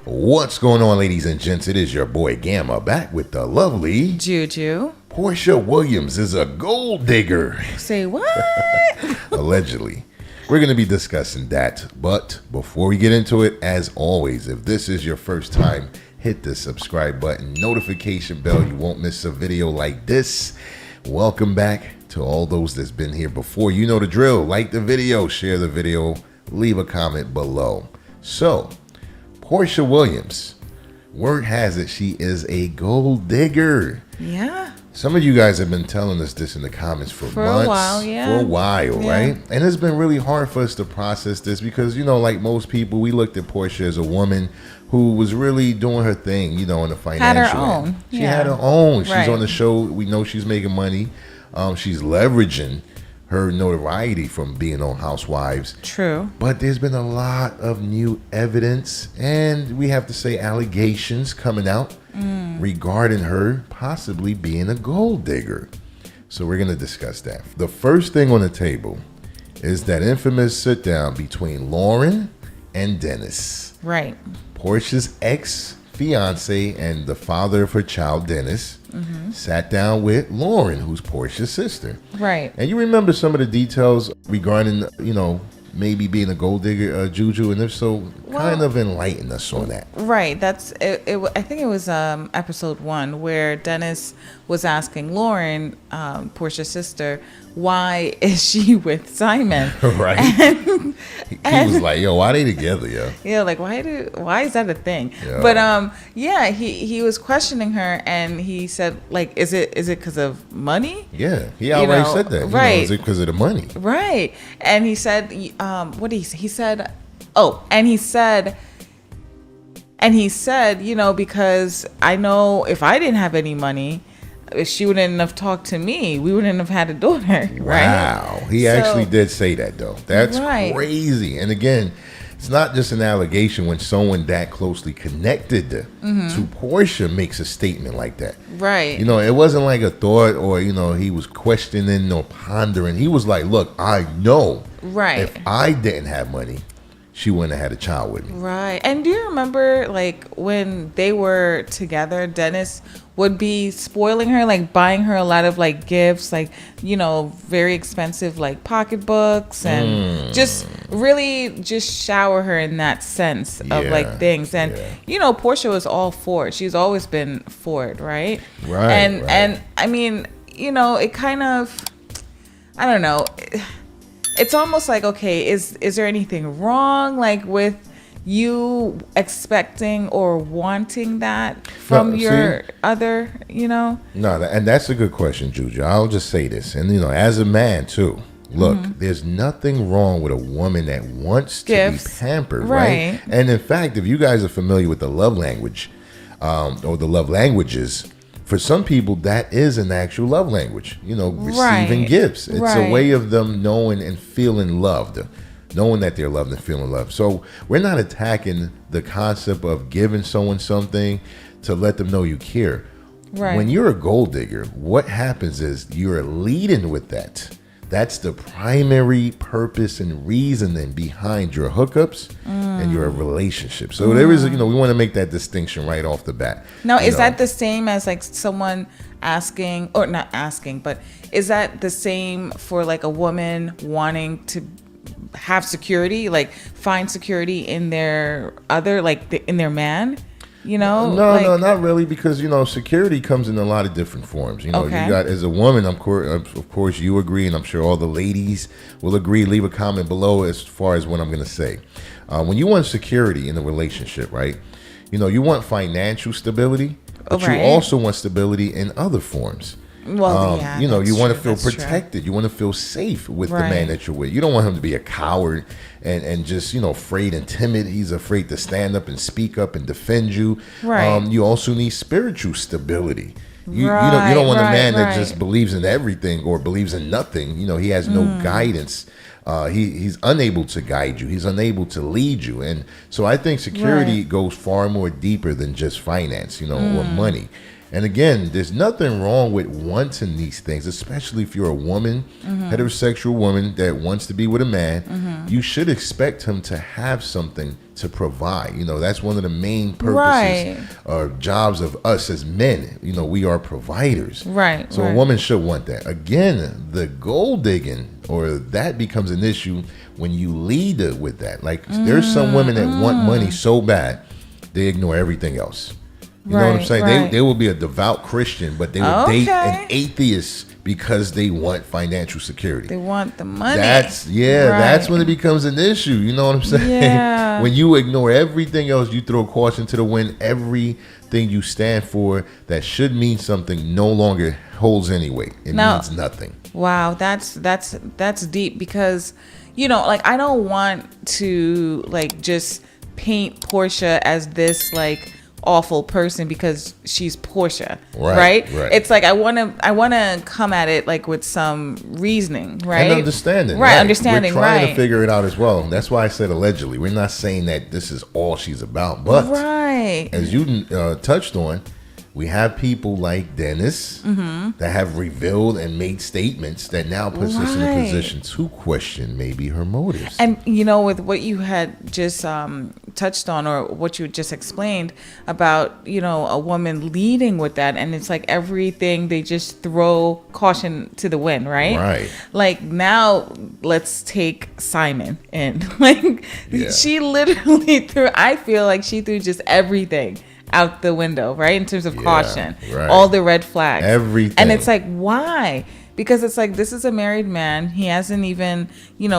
What's going on, ladies and gents? It is your boy Gamma back with the lovely Juju. Porsha Williams is a gold digger. Say what? Allegedly. We're going to be discussing that. But before we get into it, as always, if this is your first time, hit the subscribe button, notification bell. You won't miss a video like this. Welcome back to all those that's been here before. You know the drill. Like the video, share the video, leave a comment below. So, Porsha Williams, word has it she is a gold digger. Yeah. Some of you guys have been telling us this in the comments for months. A while, yeah. For a while, Yeah. right? And it's been really hard for us to process this because, you know, like most people, we looked at Porsha as a woman who was really doing her thing, you know, in the financial Had her end. own. She Yeah. had her own. She's Right. on the show. We know she's making money. She's leveraging her notoriety from being on Housewives. True. But there's been a lot of new evidence, and we have to say allegations coming out regarding her possibly being a gold digger. So we're going to discuss that. The first thing on the table is that infamous sit down between Lauren and Dennis. Right. Porsha's ex-fiancé and the father of her child, Dennis, sat down with Lauren, who's Porsha's sister. Right. And you remember some of the details regarding, you know, maybe being a gold digger, Juju, and if so, kind of enlighten us on that. Right. That's it. I think it was episode 1 where Dennis was asking Lauren, Porsha's sister, why is she with Simon? Right. He was like, yo, why they together, yo? Yeah, like why is that a thing? Yeah. But yeah, he was questioning her and he said, like, is it because of money? Yeah, he outright said that. Right. You know, is it because of the money? Right. And he said, what did he say? He said, oh, and he said, you know, because I know if I didn't have any money, she wouldn't have talked to me. We wouldn't have had a daughter. Right. Wow. He actually did say that, though. That's crazy. And again, it's not just an allegation when someone that closely connected to Porsha makes a statement like that. Right. You know, it wasn't like a thought or, you know, he was questioning or pondering. He was like, look, I know if I didn't have money, she wouldn't have had a child with me. Right. And do you remember, like, when they were together, Dennis would be spoiling her, like buying her a lot of like gifts, like, you know, very expensive like pocketbooks and just really just shower her in that sense of like things. And you know, Porsha was all for it. She's always been for it, right? Right. And I mean, you know, it kind of, I don't know. It's almost like, okay, is there anything wrong like with you expecting or wanting that from your other, you know? No, and that's a good question, Juju. I'll just say this. And, you know, as a man, too, look, there's nothing wrong with a woman that wants to be pampered, right? And, in fact, if you guys are familiar with the love language or the love languages, for some people, that is an actual love language, you know, receiving gifts. It's a way of them knowing and feeling loved. Knowing that they're loved and feeling loved. So we're not attacking the concept of giving someone something to let them know you care. Right. When you're a gold digger, what happens is you're leading with that. That's the primary purpose and reasoning behind your hookups and your relationship. So there is, you know, we want to make that distinction right off the bat. Now, is that the same as like someone asking, or not asking, but is that the same for like a woman wanting to have security, like find security in their other, like in their man, you know? No, not really, because, you know, security comes in a lot of different forms. You know, you got, as a woman, of course you agree, and I'm sure all the ladies will agree. Leave a comment below as far as what I'm going to say. When you want security in a relationship, right, you know, you want financial stability, but you also want stability in other forms. Well, you know, you want to feel protected. You want to feel safe with the man that you're with. You don't want him to be a coward and just, you know, afraid and timid. He's afraid to stand up and speak up and defend you. Right. You also need spiritual stability. You don't want a man that just believes in everything or believes in nothing. You know, he has no guidance. He's unable to guide you. He's unable to lead you. And so I think security goes far more deeper than just finance, you know, or money. And again, there's nothing wrong with wanting these things, especially if you're a woman, heterosexual woman that wants to be with a man. You should expect him to have something to provide. That's one of the main purposes or jobs of us as men. We are providers. Right. So a woman should want that. Again, the gold digging, or that becomes an issue when you lead with that. Like, there's some women that want money so bad, they ignore everything else. You know what I'm saying? They will be a devout Christian, but they will date an atheist because they want financial security. They want the money. That's when it becomes an issue. You know what I'm saying? Yeah. When you ignore everything else, you throw caution to the wind. Everything you stand for that should mean something no longer holds any weight. It means nothing. Wow, that's deep, because like, I don't want to like just paint Porsha as this like awful person because she's Porsha, right? It's like I want to come at it like with some reasoning, right? And understanding, understanding. We're trying to figure it out as well. That's why I said allegedly. We're not saying that this is all she's about, but as you touched on, we have people like Dennis that have revealed and made statements that now puts us in a position to question maybe her motives. And with what you had just touched on, or what you just explained about, a woman leading with that, and it's like everything, they just throw caution to the wind, right? Right. Like, now let's take Simon in. Like, she literally I feel like she threw just everything out the window, right? In terms of caution, all the red flags, everything. And it's like, why? Because it's like, this is a married man. He hasn't even,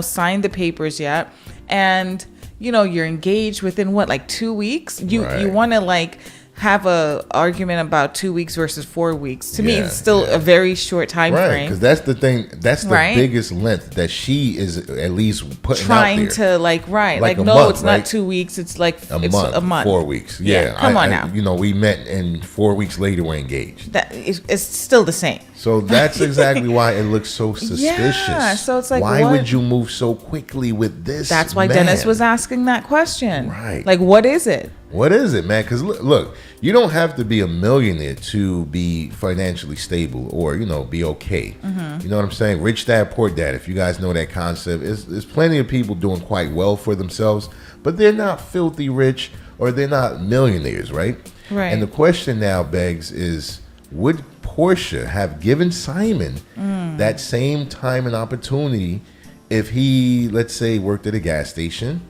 signed the papers yet. And, you're engaged within like 2 weeks. You want to like have a argument about 2 weeks versus 4 weeks. To me, it's still a very short time frame. Because that's the thing. That's the biggest length that she is at least putting trying out there. To like no, month, it's not 2 weeks. It's like a month. 4 weeks. Yeah. Come on now. We met and 4 weeks later we're engaged. It's still the same. So that's exactly why it looks so suspicious. Yeah, so it's like, why would you move so quickly with this? That's why Dennis was asking that question. Right. Like, what is it? What is it, man? Because look, you don't have to be a millionaire to be financially stable or, be okay. You know what I'm saying? Rich dad, poor dad. If you guys know that concept, there's plenty of people doing quite well for themselves, but they're not filthy rich or they're not millionaires, right? Right. And the question now begs is, would Porsha have given Simon that same time and opportunity if he, let's say, worked at a gas station,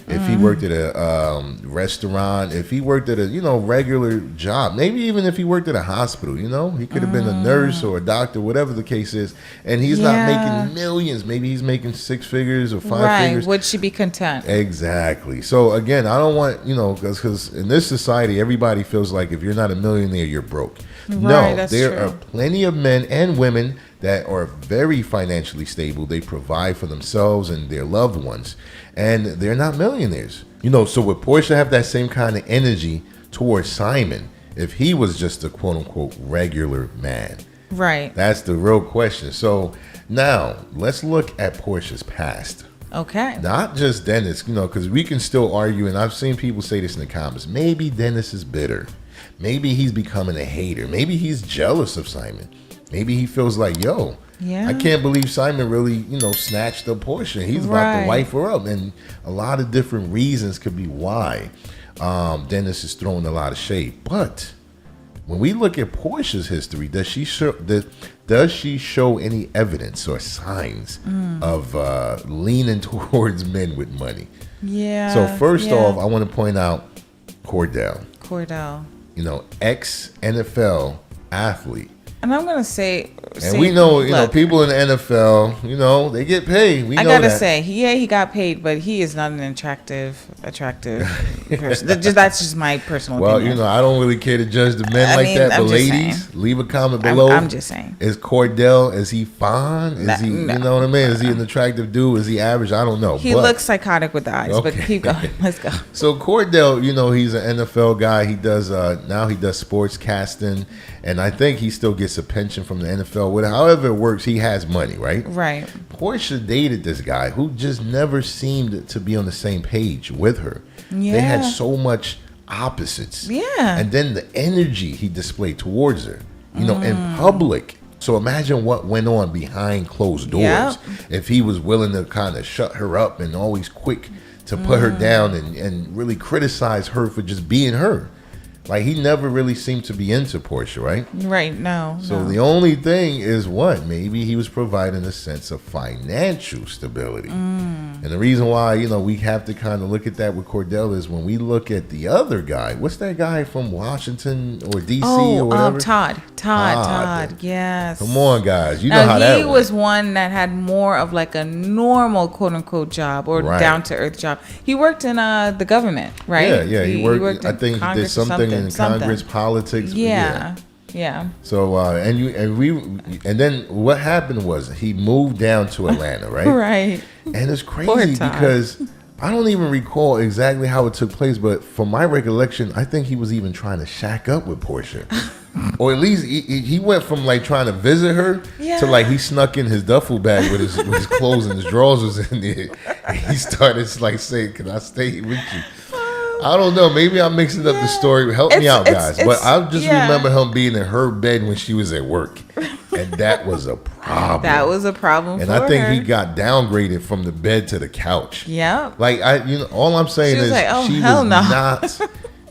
if he worked at a restaurant, if he worked at a regular job, maybe even if he worked at a hospital, he could have been a nurse or a doctor, whatever the case is, and he's not making millions. Maybe he's making 6 figures or 5 figures. Would she be content? Exactly. So again, I don't want because in this society, everybody feels like if you're not a millionaire, you're broke. No, there are plenty of men and women that are very financially stable. They provide for themselves and their loved ones, and they're not millionaires. So would Porsha have that same kind of energy towards Simon if he was just a quote unquote regular man? Right. That's the real question. So now let's look at Porsha's past. Okay. Not just Dennis, because we can still argue, and I've seen people say this in the comments. Maybe Dennis is bitter. Maybe he's becoming a hater. Maybe he's jealous of Simon. Maybe he feels like, I can't believe Simon really, snatched up Porsha. He's about to wife her up. And a lot of different reasons could be why Dennis is throwing a lot of shade. But when we look at Porsha's history, does she show any evidence or signs of leaning towards men with money? Yeah. So first off, I want to point out Kordell. Ex-NFL athlete. And I'm gonna say, we know, people in the NFL, they get paid. I gotta say, he got paid, but he is not an attractive person. That's just my personal opinion. I don't really care to judge the men that. But ladies, leave a comment below. I'm just saying. Is Kordell? Is he fine? Is he? You know what I mean? Is he an attractive dude? Is he average? I don't know. He looks psychotic with the eyes. Okay. But keep going. Let's go. So Kordell, he's an NFL guy. He does now he does sports casting, and I think he still gets a pension from the NFL. However it works, he has money, right? Right. Porsha dated this guy who just never seemed to be on the same page with her. Yeah. They had so much opposites. Yeah. And then the energy he displayed towards her, in public. So imagine what went on behind closed doors. If he was willing to kind of shut her up and always quick to put her down and really criticize her for just being her. Like, he never really seemed to be into Porsha, right? Right, no. So the only thing is what? Maybe he was providing a sense of financial stability. And the reason why, you know, we have to kind of look at that with Kordell is when we look at the other guy. What's that guy from Washington or D.C. or whatever? Todd, yes. Come on, guys. You know how that He was one that had more of like a normal quote-unquote job or down-to-earth job. He worked in the government, right? Yeah. He worked I think he did something in Congress, politics. Yeah. So and then what happened was he moved down to Atlanta, right? Right. And it's crazy because I don't even recall exactly how it took place, but from my recollection, I think he was even trying to shack up with Porsha. Or at least he went from like trying to visit her to like he snuck in his duffel bag with his clothes and his drawers was in there. And he started like saying, "Can I stay with you?" I don't know. Maybe I'm mixing up the story. Help me out, guys. But I just remember him being in her bed when she was at work. And that was a problem. That was a problem and for I think her. he got downgraded from the bed to the couch. Yeah. Like, all I'm saying is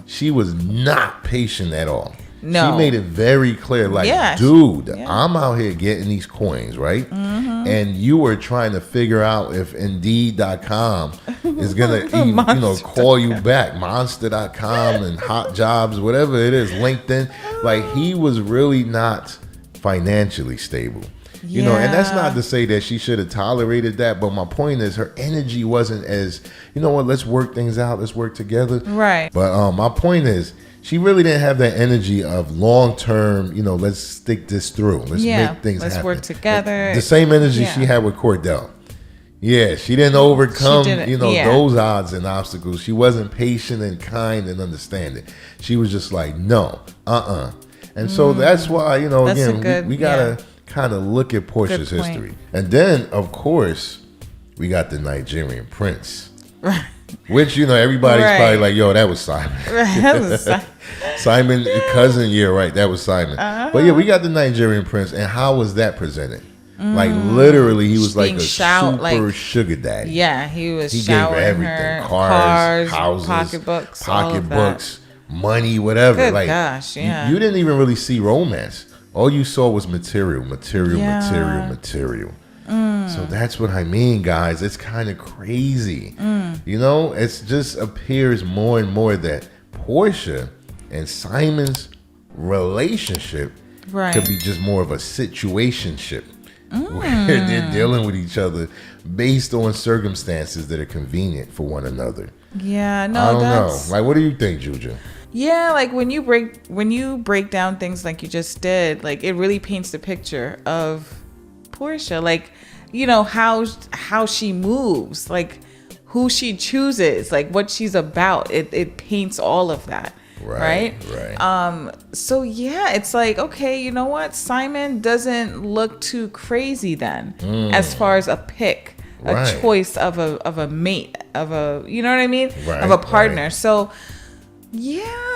she was not patient at all. No. She made it very clear, like, dude, I'm out here getting these coins, right? And you were trying to figure out if Indeed.com is going to, call you back. Monster.com and Hot Jobs, whatever it is, LinkedIn. Like, he was really not financially stable. You know, and that's not to say that she should have tolerated that, but my point is her energy wasn't as, you know what, let's work things out, let's work together. Right. But my point is, she really didn't have that energy of long-term, you know, let's stick this through. Let's make things happen. Let's work together. The same energy she had with Kordell. Yeah, she didn't overcome, those odds and obstacles. She wasn't patient and kind and understanding. She was just like, no, And so that's why, you know, again, we got to kind of look at Porsha's history. And then, of course, we got the Nigerian prince. Right. Which, you know, everybody's probably like, yo, that was Simon. That was Simon. Simon, cousin, that was Simon. But yeah, we got the Nigerian prince. And how was that presented? Like, literally, he was like a super sugar daddy. Yeah, he gave everything. Her cars, houses, pocketbooks, money, whatever. Good like, gosh, yeah. You didn't even really see romance. All you saw was material. So that's what I mean, guys. It's kind of crazy. You know, it just appears more and more that Porsha and Simon's relationship could be just more of a situationship where they're dealing with each other based on circumstances that are convenient for one another. Yeah, no, I don't know. Like, what do you think, Juju? Yeah, like when you break down things like you just did, like it really paints the picture of Porsha, like, you know, how she moves, like who she chooses, like what she's about. It paints all of that. Right. So yeah, it's like, okay, you know what? Simon doesn't look too crazy then, as far as a pick, a choice of a mate, of a, you know what I mean? Of a partner. So yeah.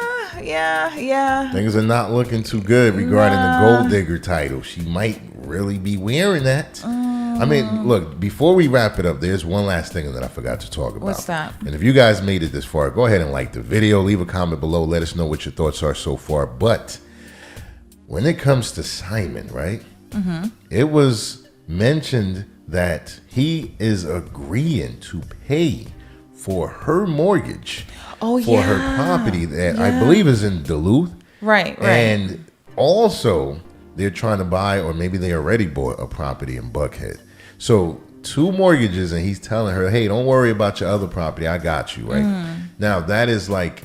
Things are not looking too good regarding the gold digger title. She might really be wearing that. I mean, look, before we wrap it up, there's one last thing that I forgot to talk about. What's that? And if you guys made it this far, go ahead and like the video, leave a comment below, let us know what your thoughts are so far. But when it comes to Simon, right, it was mentioned that he is agreeing to pay for her mortgage for her property that I believe is in Duluth. Right. And also, they're trying to buy, or maybe they already bought a property in Buckhead. So 2 mortgages, and he's telling her, hey, don't worry about your other property. I got you, right? Now, that is like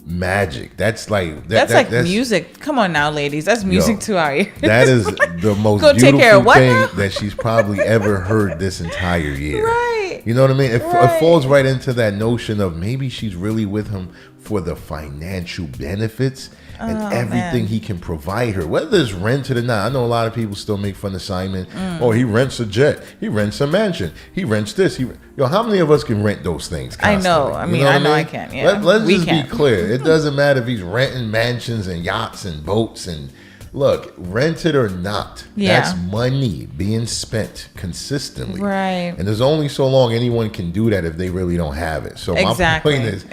magic. That's like that's music. Come on now, ladies. That's music to our ears. That is the most beautiful thing that she's probably ever heard this entire year. Right. You know what I mean? It falls right into that notion of maybe she's really with him for the financial benefits and everything he can provide her, whether it's rented or not. I know a lot of people still make fun of Simon. Oh, he rents a jet. He rents a mansion. He rents this. How many of us can rent those things constantly? I know. I mean, I can. Yeah. Let's just be clear. It doesn't matter if he's renting mansions and yachts and boats and look, rented or not, that's money being spent consistently. Right. And there's only so long anyone can do that if they really don't have it. So my point is,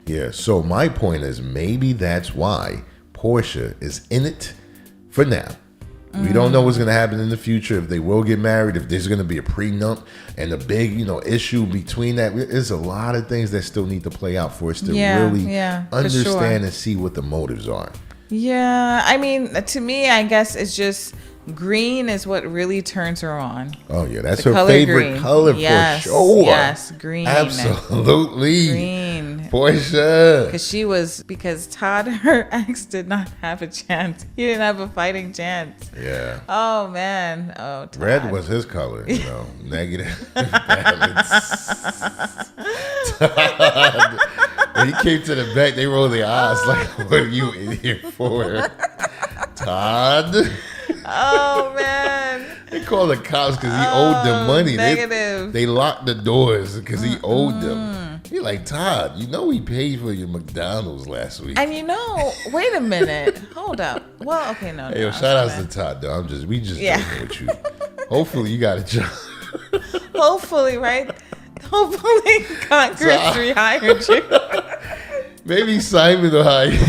yeah, so my point is maybe that's why Porsha is in it for now. We don't know what's going to happen in the future, if they will get married, if there's going to be a prenup and a big, issue between that. There's a lot of things that still need to play out for us to really understand and see what the motives are. Yeah, I mean, to me, I guess it's just green is what really turns her on. Oh, yeah, that's her favorite color for sure. Yes, green. Absolutely. Green. Porsha. Because Todd, her ex, did not have a chance. He didn't have a fighting chance. Yeah. Oh, man. Oh, Todd. Red was his color, negative balance. Todd. When he came to the back, they rolled their eyes like, what are you in here for? Todd? Oh, man. They called the cops because he owed them money. Negative. They locked the doors because he owed them. He like, Todd, we paid for your McDonald's last week. And wait a minute. Hold up. Well, okay, no. Hey, shout outs to Todd, though. We just joking with you. Hopefully you got a job. Hopefully, right? Hopefully Congress rehired you. Maybe Simon will hire you.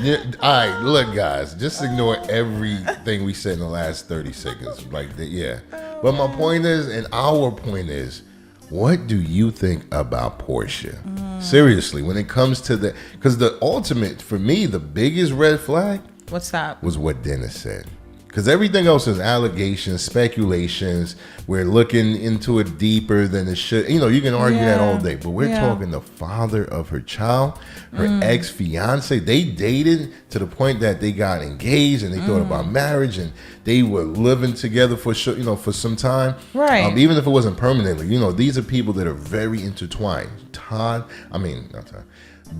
Yeah, all right, look, guys, just ignore everything we said in the last 30 seconds. But my point is, and our point is, what do you think about Porsha? Seriously, when it comes to because the ultimate, for me, the biggest red flag. What's that? Was what Dennis said. Because everything else is allegations, speculations. We're looking into it deeper than it should. You can argue that all day. But we're talking the father of her child, her ex-fiance. They dated to the point that they got engaged and they thought about marriage. And they were living together for for some time. Right. Even if it wasn't permanently. These are people that are very intertwined.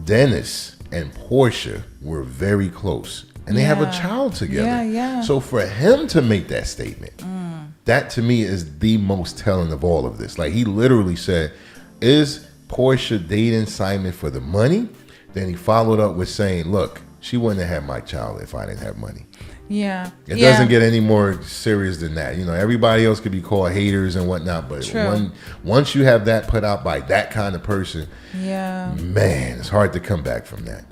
Dennis and Porsha were very close. And they have a child together. Yeah. So for him to make that statement, that to me is the most telling of all of this. Like, he literally said, is Porsha dating Simon for the money? Then he followed up with saying, look, she wouldn't have had my child if I didn't have money. Yeah. It doesn't get any more serious than that. Everybody else could be called haters and whatnot, but once you have that put out by that kind of person, man, it's hard to come back from that.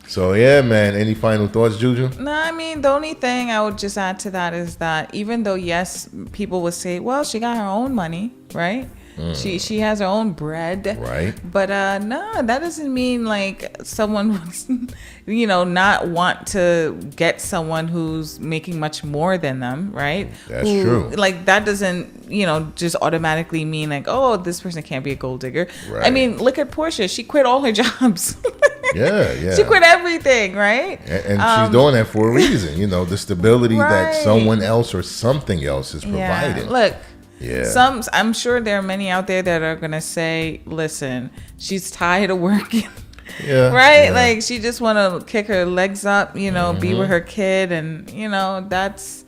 So, yeah, man, any final thoughts, Juju? No, I mean, the only thing I would just add to that is that even though, yes, people would say, well, she got her own money, right? She has her own bread, right? But no, that doesn't mean like someone would, not want to get someone who's making much more than them, right? That's true. Like, that doesn't just automatically mean like, oh, this person can't be a gold digger. Right. I mean, look at Porsha. She quit all her jobs. Yeah. She quit everything, right? And she's doing that for a reason. The stability that someone else or something else is providing. Look. Yeah. I'm sure there are many out there that are gonna say, listen, she's tired of working. Right? Like, she just wanna kick her legs up, be with her kid, and that's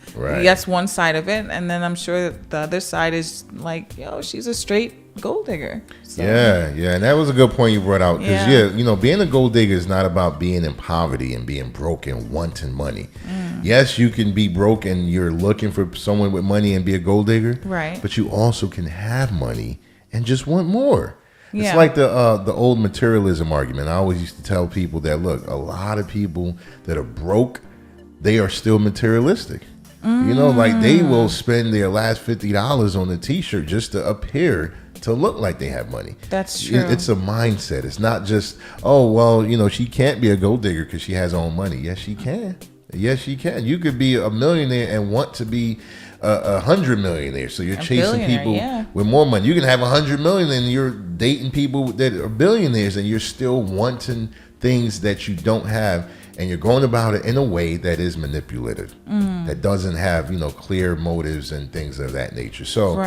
one side of it. And then I'm sure the other side is like, she's a straight gold digger. So. Yeah, and that was a good point you brought out. Because being a gold digger is not about being in poverty and being broke and wanting money. Yes, you can be broke and you're looking for someone with money and be a gold digger. Right. But you also can have money and just want more. It's like the old materialism argument. I always used to tell people that, look, a lot of people that are broke, they are still materialistic. Like, they will spend their last $50 on a t-shirt just to appear to look like they have money. That's true. It's a mindset. It's not just, oh, well, she can't be a gold digger because she has her own money. Yes, she can. You could be a millionaire and want to be 100 millionaires. So you're chasing people with more money. You can have 100 million and you're dating people that are billionaires and you're still wanting things that you don't have. And you're going about it in a way that is manipulative, that doesn't have, clear motives and things of that nature. So,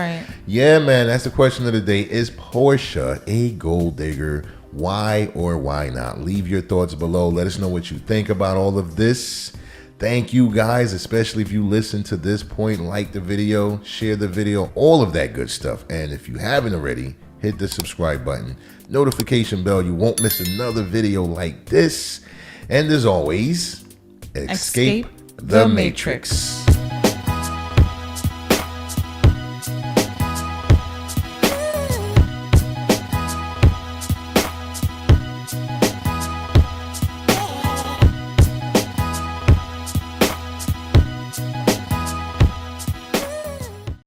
yeah, man, that's the question of the day. Is Porsha a gold digger? Why or why not? Leave your thoughts below. Let us know what you think about all of this. Thank you, guys, especially if you listen to this point. Like the video, share the video, all of that good stuff. And if you haven't already, hit the subscribe button, notification bell. You won't miss another video like this. And as always, escape the matrix.